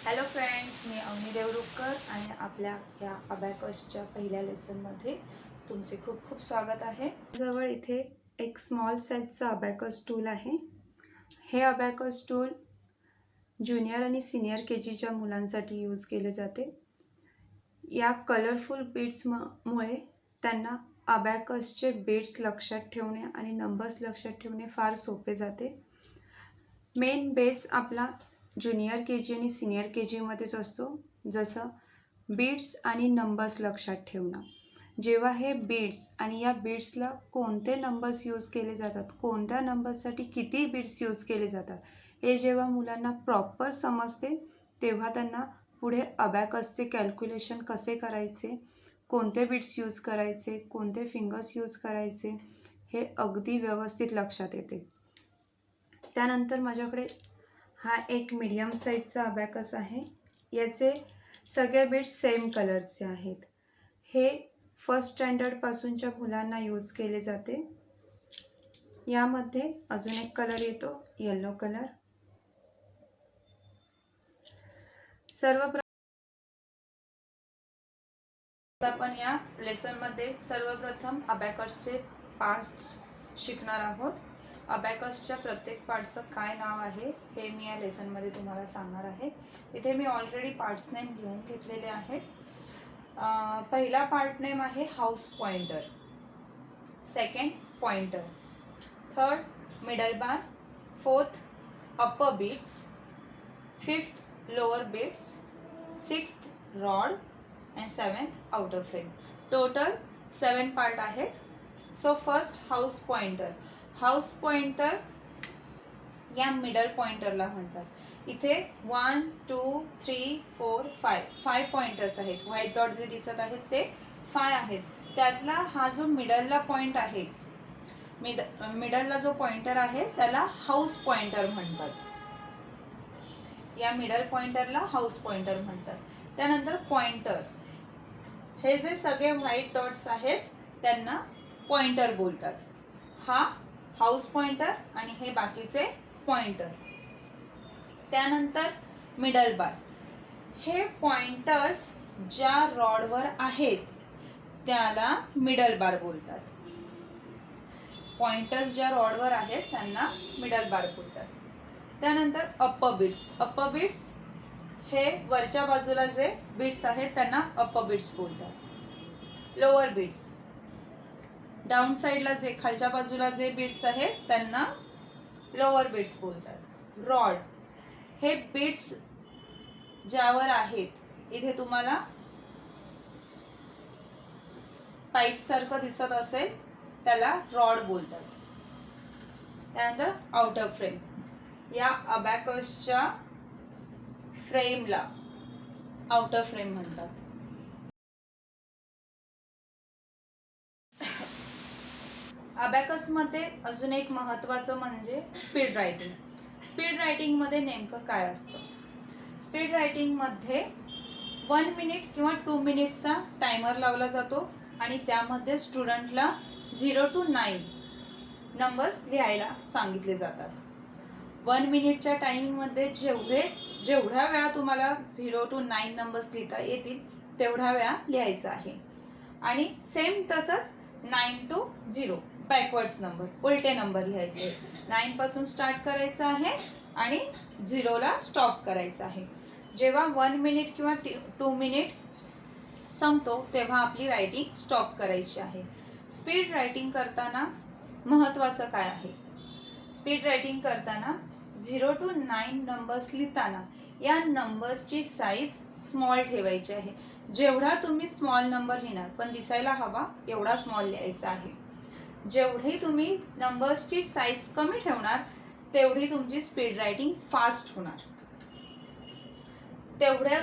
Hello friends, मी अवनी देवरुखकर आणि आपल्या या अबॅकसच्या पहिल्या लेसनमध्ये तुमचे खूप खूप स्वागत आहे. जवळ इथे एक स्मॉल साईजचा अबॅकस टूल आहे. हे अबॅकस टूल ज्युनियर आणि सिनियर केजीच्या मुलांसाठी यूज केले जाते. या कलरफुल बीड्समुळे त्यांना अबॅकसचे बीड्स लक्षात ठेवणे आणि नंबर्स लक्षात ठेवणे फार सोपे जाते. मेन बेस आपला ज्युनियर के जी आणि सिनियर के जीमध्येच असतो, जसं बीड्स आणि नंबर्स लक्षात ठेवणं. जेव्हा हे बीड्स आणि या बीड्सला कोणते नंबर्स यूज केले जातात, कोणत्या नंबर्ससाठी किती बीड्स यूज केले जातात, हे जेव्हा मुलांना प्रॉपर समजते तेव्हा त्यांना पुढे अबॅकसचे कॅल्क्युलेशन कसे करायचे, कोणते बीड्स यूज करायचे, कोणते फिंगर्स यूज करायचे, हे अगदी व्यवस्थित लक्षात येते. त्यानंतर माझ्याकडे हा एक मीडियम साईजचा अबॅकस आहे. याचे सगळे बीड्स सेम कलरचे आहेत. हे फर्स्ट स्टँडर्डपासूनच्या मुलांना यूज केले जाते. यामध्ये अजून एक कलर येतो, येलो कलर. आपण या लेसनमध्ये सर्वप्रथम अबॅकसचे पार्ट्स शिकणार आहोत. अबॅकसच्या प्रत्येक पार्टचं काय नाव आहे हे मी या लेसनमध्ये तुम्हाला सांगणार आहे. इथे मी ऑलरेडी पार्ट्स नेम लिहून घेतलेले आहेत. पहिला पार्ट नेम आहे house pointer, second pointer, third middle bar, fourth upper beads, fifth lower beads, sixth rod and seventh outer frame. Total 7 part आहेत. So first house pointer. House pointer या middle पॉइंटरला म्हणतात. इथे 1 2 3 4 5 pointers आहेत. White dot J दिसत आहेत ते 5 आहेत. त्यातला हा जो मिडलला पॉइंट आहे, मिडलला जो पॉइंटर आहे त्याला हाऊस पॉइंटर म्हणतात. या मिडल पॉइंटरला हाऊस पॉइंटर म्हणतात. त्यानंतर पॉइंटर, हे जे सगळे व्हाईट डॉट्स आहेत त्यांना पॉइंटर बोलतात. हा हाऊस पॉइंटर आणि हे बाकीचे पॉइंटर. त्यानंतर मिडल बार, हे पॉइंटर्स ज्या रॉडवर आहेत त्याला मिडल बार बोलतात. पॉइंटर्स ज्या रॉडवर आहेत त्यांना मिडल बार बोलतात. त्यानंतर अप्पर बीट्स. अप्पर बीट्स हे वरच्या बाजूला जे बीट्स आहेत त्यांना अपर बीट्स बोलतात. लोअर बीट्स, डाऊन साईडला जे खालच्या बाजूला जे बीट्स आहेत त्यांना लोअर बीट्स बोलतात. रॉड, हे बीट्स ज्यावर आहेत, इथे तुम्हाला पाईप सारखं दिसत असेल त्याला रॉड बोलतात. त्यानंतर आउटर फ्रेम, या अबॅकसच्या फ्रेमला आउटर फ्रेम म्हणतात. अबॅकस मध्ये अजून एक महत्त्वाचं म्हणजे स्पीड रायटिंग. स्पीड रायटिंग मध्ये नेमकं काय असतं? स्पीड रायटिंग मध्ये 1 मिनिट किंवा 2 मिनिटचा टायमर लावला जातो आणि त्यामध्ये स्टुडंटला 0 to 9 नंबर्स लिहायला सांगितले जातात. 1 मिनिटच्या टायमिंगमध्ये जेवढ्या वेळा तुम्हाला 0 to 9 नंबर्स लिहिता येतील तेवढ्या वेळा लिहायचं आहे. आणि सेम तसंच 9 to 0 बॅकवर्ड्स नंबर, उलटे नंबर लिहायचे. 9 पासून स्टार्ट करायचं आहे आणि 0 ला स्टॉप करायचं आहे. जेव्हा 1 मिनिट किंवा 2 मिनिट संपतो तेव्हा आपली रायटिंग स्टॉप करायची आहे. स्पीड रायटिंग करताना महत्त्वाचं काय आहे? स्पीड रायटिंग करताना 0 to 9 नंबर्स लिहिताना या नंबर्सची साईज स्मॉल ठेवायची आहे. जेवढा तुम्ही स्मॉल नंबर लिहिणार, पण दिसायला हवा एवढा स्मॉल लिहायचा आहे. जेवढी तुम्ही नंबर्सची साईज कमी ठेवणार तेवढी तुमची स्पीड रायटिंग फास्ट होणार. तेवढ्या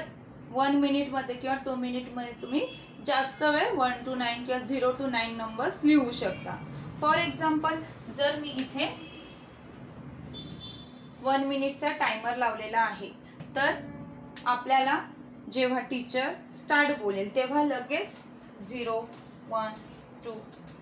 1 मिनिटमध्ये किंवा 2 मिनिटमध्ये तुम्ही जास्त वेळ 1 to 9 किंवा 0 to 9 नंबर्स लिहू शकता. फॉर एक्झाम्पल, जर मी इथे 1 मिनिटचा टायमर लावलेला आहे तर आपल्याला जेव्हा टीचर स्टार्ट बोलेल तेव्हा लगेच 0 1 2 3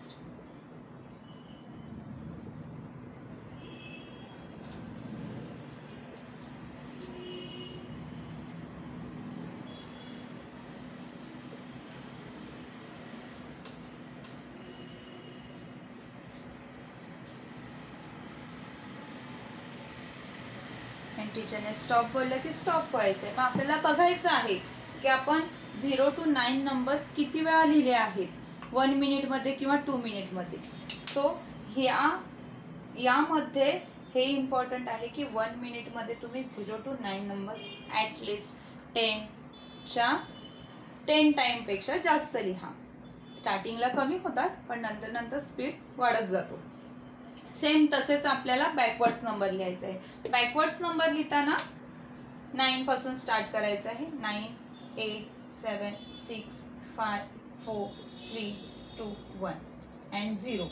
टीचरने स्टॉप बोललं की स्टॉप व्हायचं आहे. मग आपल्याला बघायचं आहे की आपण 0 to 9 नंबर्स किती वेळा लिहिले आहेत, 1 मिनिटमध्ये किंवा 2 मिनिटमध्ये. सो यामध्ये हे इम्पॉर्टंट आहे की 1 मिनिटमध्ये तुम्ही 0 to 9 नंबर्स ॲटलिस्ट 10 टाईमपेक्षा जास्त लिहा. स्टार्टिंगला कमी होतात पण नंतर नंतर स्पीड वाढत जातो. सेम तसेच आपल्याला बॅकवर्ड्स नंबर लिहायचा आहे. बॅकवर्ड्स नंबर लिहिताना 9 पासून स्टार्ट करायचं आहे. 9, 8, 7, 6, 5, 4, 3, 2, 1 अँड 0.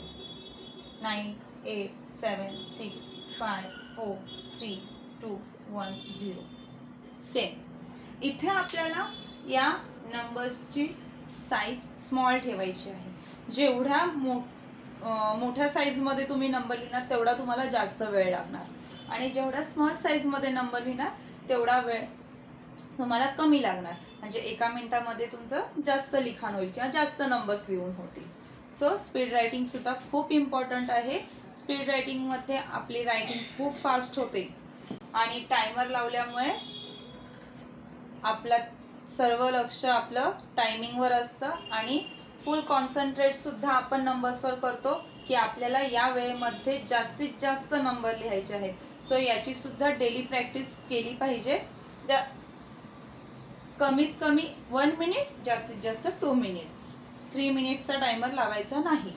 9, 8, 7, 6, 5, 4, 3, 2, 1, 0. सेम इथे आपल्याला या नंबर्सची साईज स्मॉल ठेवायची आहे. जेवढ्या मोठ्या साईजमध्ये तुम्ही नंबर लिहिणार तेवढा तुम्हाला जास्त वेळ लागणार, आणि जेवढ्या स्मॉल साईजमध्ये नंबर लिहिणार तेवढा वेळ तुम्हाला कमी लागणार. म्हणजे 1 मिनिटामध्ये तुमचं जास्त लिखाण होईल किंवा जास्त नंबर्स लिहून होतील. सो स्पीड रायटिंग सुद्धा खूप इम्पॉर्टंट आहे. स्पीड रायटिंगमध्ये आपली रायटिंग खूप फास्ट होते आणि टायमर लावल्यामुळे आपलं सर्व लक्ष आपलं टायमिंगवर असतं आणि फुल कॉन्सन्ट्रेट सुद्धा आपण नंबर्सवर करतो की आपल्याला या वेळेमध्ये जास्तीत जास्त नंबर लिहायचे आहेत. सो याची सुद्धा डेली प्रॅक्टिस केली पाहिजे. कमीत कमी 1 मिनिट, जास्तीत जास्त 2 मिनिट्स, 3 मिनिट्सचा टायमर लावायचा नाही.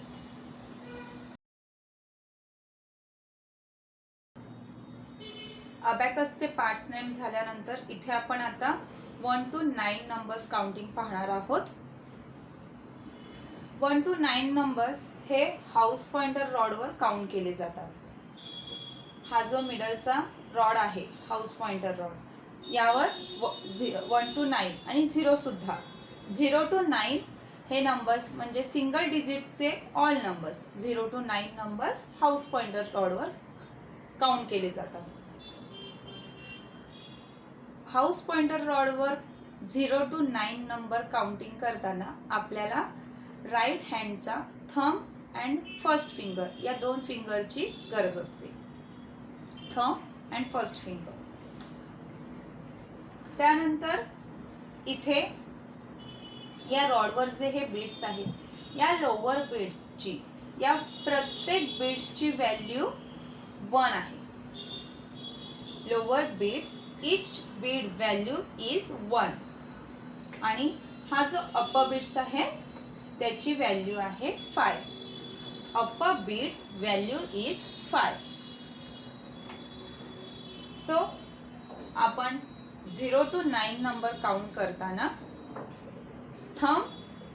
अबॅकसचे पार्ट्स नेम झाल्यानंतर इथे आपण आता 1 to 9 नंबर्स काउंटिंग पाहणार आहोत. 1 to 9 नंबर्स हे हाऊस पॉइंटर रॉडवर काउंट केले जातात. हा जो मिडलचा रॉड आहे, हाऊस पॉइंटर रॉड, यावर 1 to 9 आणि 0 सुद्धा. 0 to 9 हे नंबर्स म्हणजे सिंगल डिजिटचे all numbers, 0 to 9 numbers house pointer रॉडवर काउंट केले जातात. हाऊस पॉइंटर रॉडवर 0 to 9 नंबर काउंटिंग करताना आपल्याला राईट हँडचा थंब अँड फर्स्ट फिंगर या 2 फिंगरची गरज असते. Thumb and first finger. त्यानंतर इथे या रॉडवर जे हे बीट्स आहेत, या लोअर बीट्सची, या प्रत्येक बीट्सची व्हॅल्यू 1 आहे. Lower beads, each beat value is 1. आणि हा जो अपर बीट्स आहे त्याची व्हॅल्यू आहे 5. Upper bead value is 5. So आपण 0 to 9 नंबर काउंट करताना thumb,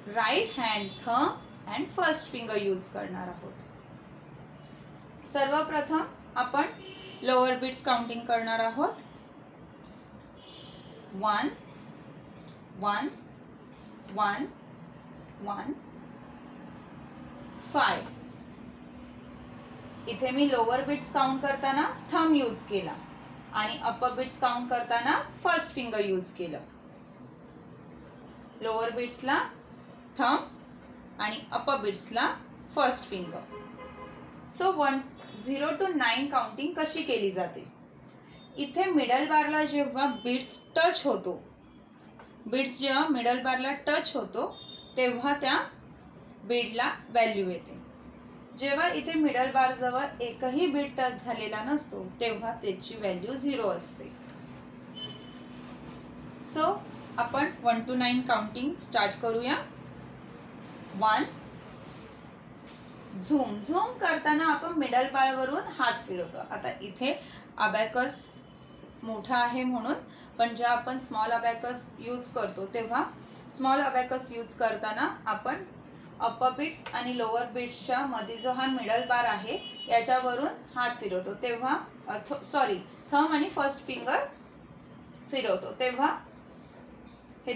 right hand thumb and first finger use करणार आहोत. सर्वप्रथम आपण लोअर बीट्स काउंटिंग करणार आहोत. 1 1 1 1 5. इथे मी लोअर बीट्स काउंट करताना थंब यूज केला आणि अपर बीट्स काउंट करताना फर्स्ट फिंगर यूज केलं. लोअर बीट्सला थंब आणि अपर बीट्सला first finger. So 0 to 9 counting कशी केली जाते? इथे मिडल बारला जेव्हा बीट्स टच होतो, बीट्स जेव्हा मिडल बारला टच होतो तेव्हा त्या बीटला व्हॅल्यू येते. जेव्हा इथे मिडल बार जवळ एकही बीट टच झालेला नसतो तेव्हा त्याची व्हॅल्यू 0 असते. सो आपण 1 to 9 काउंटिंग स्टार्ट करूया. 1. झूम. झूम करताना आपण मिडल बार वरून हात फिरवतो. आता इथे अबॅकस मोठा आहे म्हणून, पण जेव्हा आपण स्मॉल अबॅकस यूज करतो तेव्हा स्मॉल अबॅकस यूज करताना आपण अपर बीट्स आणि लोअर बीट्सच्या मध्ये जो हा मिडल बार आहे याच्यावरून हात फिरवतो तेव्हा थंब आणि फर्स्ट फिंगर फिरवतो तेव्हा हे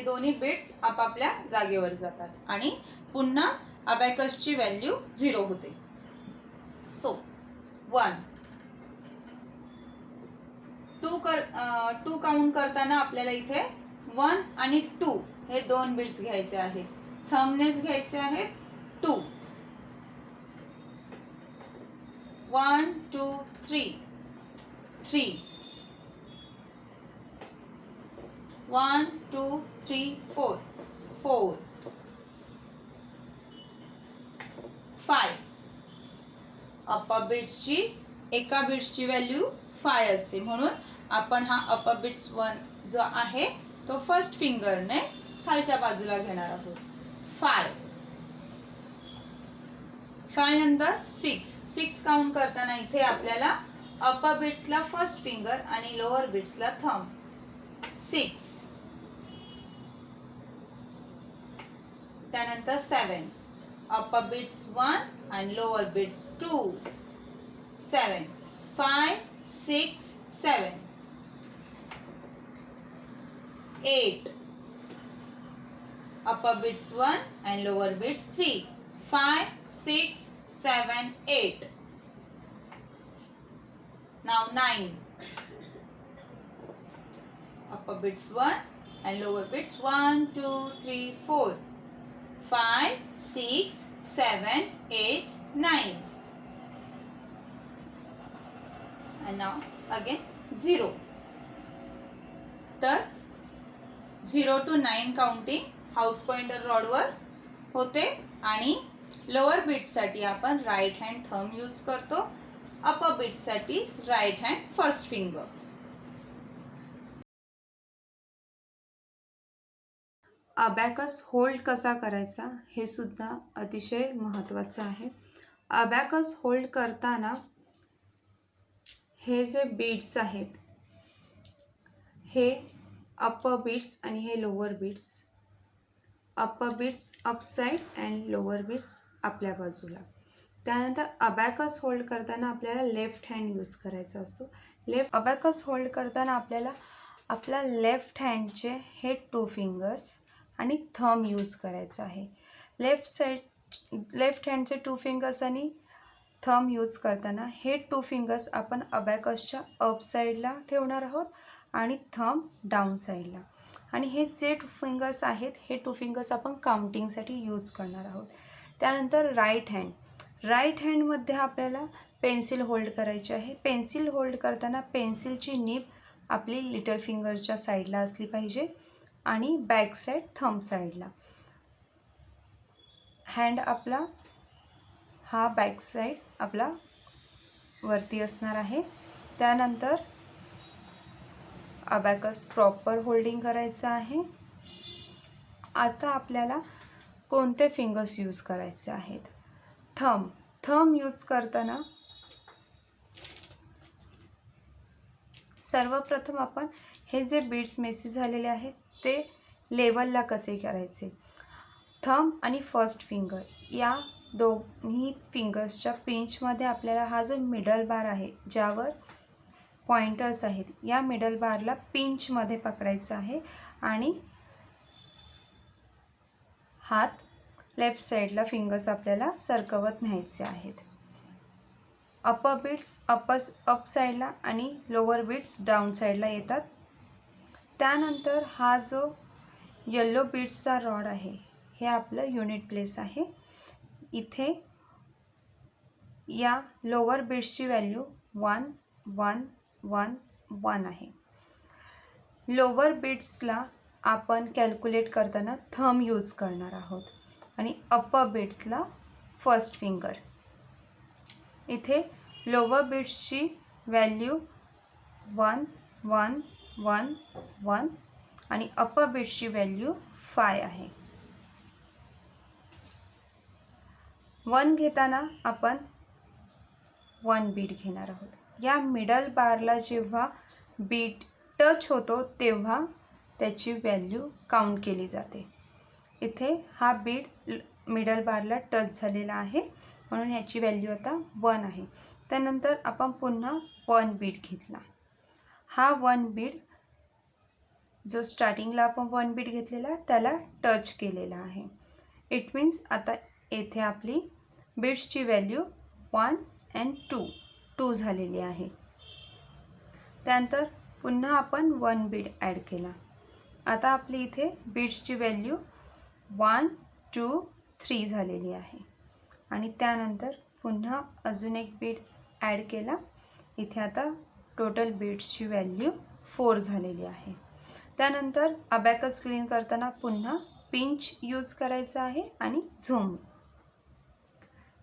दोन्ही बीट्स आपापल्या जागेवर जातात आणि पुन्हा अबॅकसची व्हॅल्यू 0 होते. सो 1 2 काउंट करताना आपल्याला इथे 1 आणि 2 हे 2 बीट्स घ्यायचे आहेत. थंबनेच घ्यायचे आहेत 2. 1 2 3. 3. 1 2 3 4. 4 5. अपर बीट्सची एका बीट्सची व्हॅल्यू 5 असते, म्हणून आपण हा अपर बीट्स 1 जो आहे तो फर्स्ट फिंगरने खालच्या बाजूला घेणार आहोत. 5 नंतर 6 काउंट करताना इथे आपल्याला अपर बीट्सला फर्स्ट फिंगर आणि लोअर बीट्सला थंब. 6. त्यानंतर 7 अपर बीट्स 1 आणि lower beads 2. 7 5 6 7. 8 upper beats 1 and lower beats 3. 5 6 7 8. Now 9 upper beats 1 and lower beats 1 2 3 4. 5 6 7 8 9. And now again 0. तर 0 to 9 काउंटिंग हाऊस पॉइंटर रॉडवर होते आणि लोअर बीट्ससाठी आपण राईट हँड थंब यूज करतो, अपर बीट्ससाठी right hand first finger. Abacus hold कसा करायचा हे सुद्धा अतिशय महत्त्वाचं आहे. अबॅकस होल्ड करताना हे जे बीट्स आहेत हे अपर बीट्स आणि हे lower beads. Upper beads up side and lower beads आपल्या बाजूला. त्यानंतर अबॅकस होल्ड करताना आपल्याला लेफ्ट हँड यूज करायचा असतो. अबॅकस होल्ड करताना आपल्याला आपल्या लेफ्ट हँडचे हे 2 फिंगर्स आणि थंब यूज करायचं आहे. लेफ्ट हँडचे 2 फिंगर्स आणि थंब यूज करताना हे 2 फिंगर्स आपण अबॅकसच्या अप साईडला ठेवणार आहोत आणि थंब डाऊन साईडला. आणि हे जे 2 फिंगर्स आहेत हे 2 फिंगर्स आपण काउंटिंगसाठी यूज करणार आहोत. त्यानंतर राईट हँडमध्ये आपल्याला पेन्सिल होल्ड करायची आहे. पेन्सिल होल्ड करताना पेन्सिलची नीब आपली लिटल फिंगरच्या साईडला असली पाहिजे आणि बॅक साईड थंब साईडला. हँड आपला हा बॅक साईड आपला वरती असणार आहे. त्यानंतर अबॅकस प्रॉपर होल्डिंग करायचं आहे. आता आपल्याला कोणते फिंगर्स यूज करायचे आहेत. थंब यूज करताना सर्वप्रथम आपण हे जे बीट्स मेसेज झालेले आहेत ते लेवलला कसे करायचे. थंब आणि फर्स्ट फिंगर या दोन्ही फिंगर्सच्या पिंचमध्ये आपल्याला हा जो मिडल बार आहे ज्यावर पॉइंटर्स आहेत या मिडल बारला पिंचमध्ये पकडायचा आहे आणि हात लेफ्ट साईडला फिंगर्स आपल्याला सरकवत न्यायचे आहेत. अपर बीट्स अप साईडला आणि लोअर बीट्स डाऊन साईडला येतात. त्यानंतर हा जो येलो बीट्सचा रॉड आहे हे आपलं युनिट प्लेस आहे. इथे या लोअर बीट्सची व्हॅल्यू 1 1 1 1 आहे. लोअर बीट्सला आपण कॅल्क्युलेट करताना थंब यूज करणार आहोत आणि अपर बीट्सला फर्स्ट फिंगर. इथे लोअर बीट्सची व्हॅल्यू 1 1 1 1 आणि अपर बीट्सची व्हॅल्यू 5 आहे. 1 घेताना आपण 1 बीट घेणार आहोत. या मिडल बारला जेव्हा बीट टच होतो तेव्हा त्याची व्हॅल्यू काउंट केली जाते. इथे हा बीट मिडल बारला टच झालेला आहे म्हणून ह्याची व्हॅल्यू आता 1 आहे. त्यानंतर आपण पुन्हा 1 बीट घेतला. हा 1 बीट जो स्टार्टिंगला आपण 1 बीट घेतलेला त्याला टच केलेला आहे. इट मीन्स आता येथे आपली बीट्सची व्हॅल्यू 1 and 2 झालेली आहे. त्यानंतर पुन्हा आपण 1 बीट ॲड केला. आता आपली इथे बीट्सची व्हॅल्यू 1 2 3 झालेली आहे. आणि त्यानंतर पुन्हा अजून एक बीट ॲड केला. इथे आता टोटल बीट्सची व्हॅल्यू 4 झालेली आहे. त्यानंतर अबॅकस क्लीन करताना पुन्हा पिंच यूज करायचा आहे आणि झूम.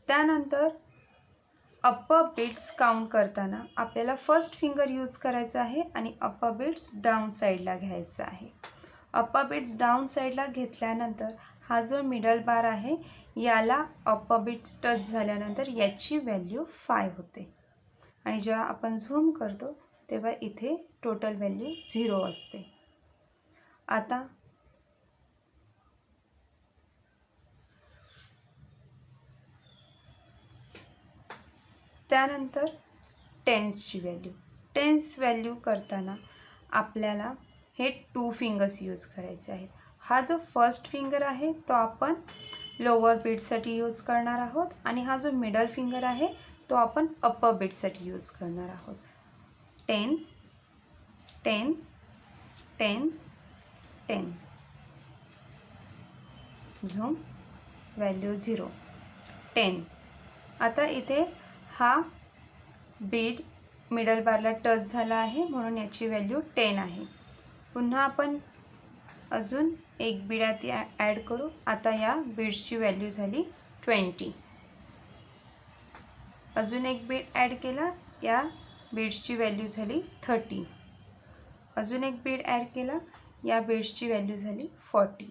त्यानंतर अप्पर बीट्स काउंट करताना आपल्याला फर्स्ट फिंगर यूज करायचा आहे आणि अप्पर बीट्स डाऊन साईडला घ्यायचा आहे. अप्पर बीट्स डाऊन साईडला घेतल्यानंतर हा जो मिडल बार आहे याला अप्पर बीट्स टच झाल्यानंतर याची व्हॅल्यू 5 होते आणि जेव्हा आपण झूम करतो तेव्हा इथे टोटल व्हॅल्यू 0 असते. आता त्यानंतर टेन्सची व्हॅल्यू. टेन्स व्हॅल्यू करताना आपल्याला हे 2 फिंगर्स यूज करायचे आहेत. हा जो फर्स्ट फिंगर आहे तो आपण लोअर बीटसाठी यूज करणार आहोत आणि हा जो मिडल फिंगर आहे तो आपण अप्पर बीटसाठी यूज करणार आहोत. 10 10 10 10 झूम व्हॅल्यू 0 10. आता इथे हा बीट मिडल बारला टच झाला आहे म्हणून याची व्हॅल्यू 10 आहे. पुन्हा आपण अजून एक बीड ॲड करू. आता या बीड्सची व्हॅल्यू झाली 20. अजून एक बीड ॲड केला, या बीड्सची व्हॅल्यू झाली 30. अजून एक बीड ॲड केला, या बीड्सची व्हॅल्यू झाली 40.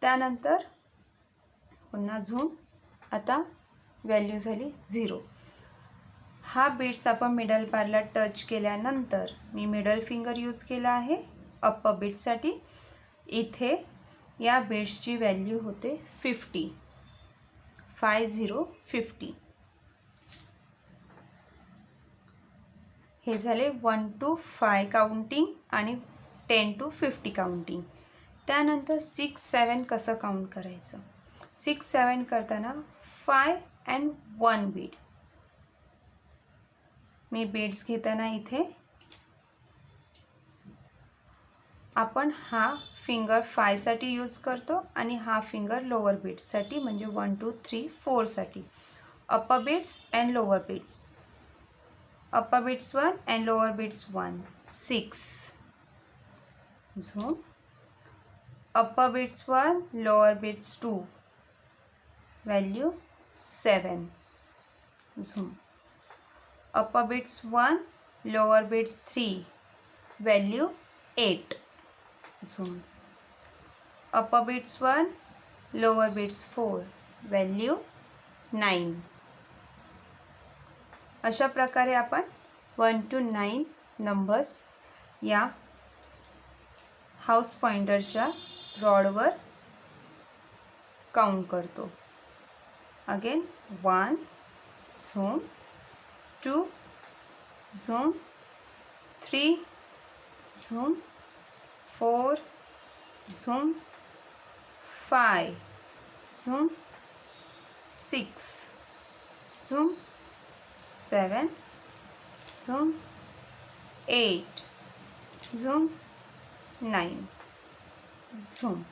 त्यानंतर पुन्हा झूम. आता व्हॅल्यू झाली 0. हा बीट्स आपण मिडल बारला टच केल्यानंतर मी मिडल फिंगर यूज केला आहे अप्पर बीटसाठी. इथे या बीट्सची व्हॅल्यू होते 50. 50. हे झाले 1 to 5 काउंटिंग आणि 10 to 50 काउंटिंग. त्यानंतर 6 7 कसं काउंट करायचं. 6 7 करताना 5 and 1 बीट. मी बीट्स घेताना इथे आपण हा फिंगर 5 साठी यूज करतो आणि हा फिंगर लोअर बीट्ससाठी म्हणजे 1 2 3 4 साठी. Upper beads and lower beads. Upper beads 1 and lower beads 1. 6 झूम. Upper beads 1 lower beads 2 value 7 झूम. Upper beads 1 lower beads 3 value 8 झूम. Upper beads 1 lower beads 4 value 9. अशा प्रकारे आपण 1 to 9 नंबर्स या हाऊस पॉइंटरच्या रॉडवर काउंट करतो. अगेन 1 झूम, 2 झूम, 3 झूम, 4 झूम, 5 झूम, 6 झूम, 7 झूम, 8 झूम, 9 झूम.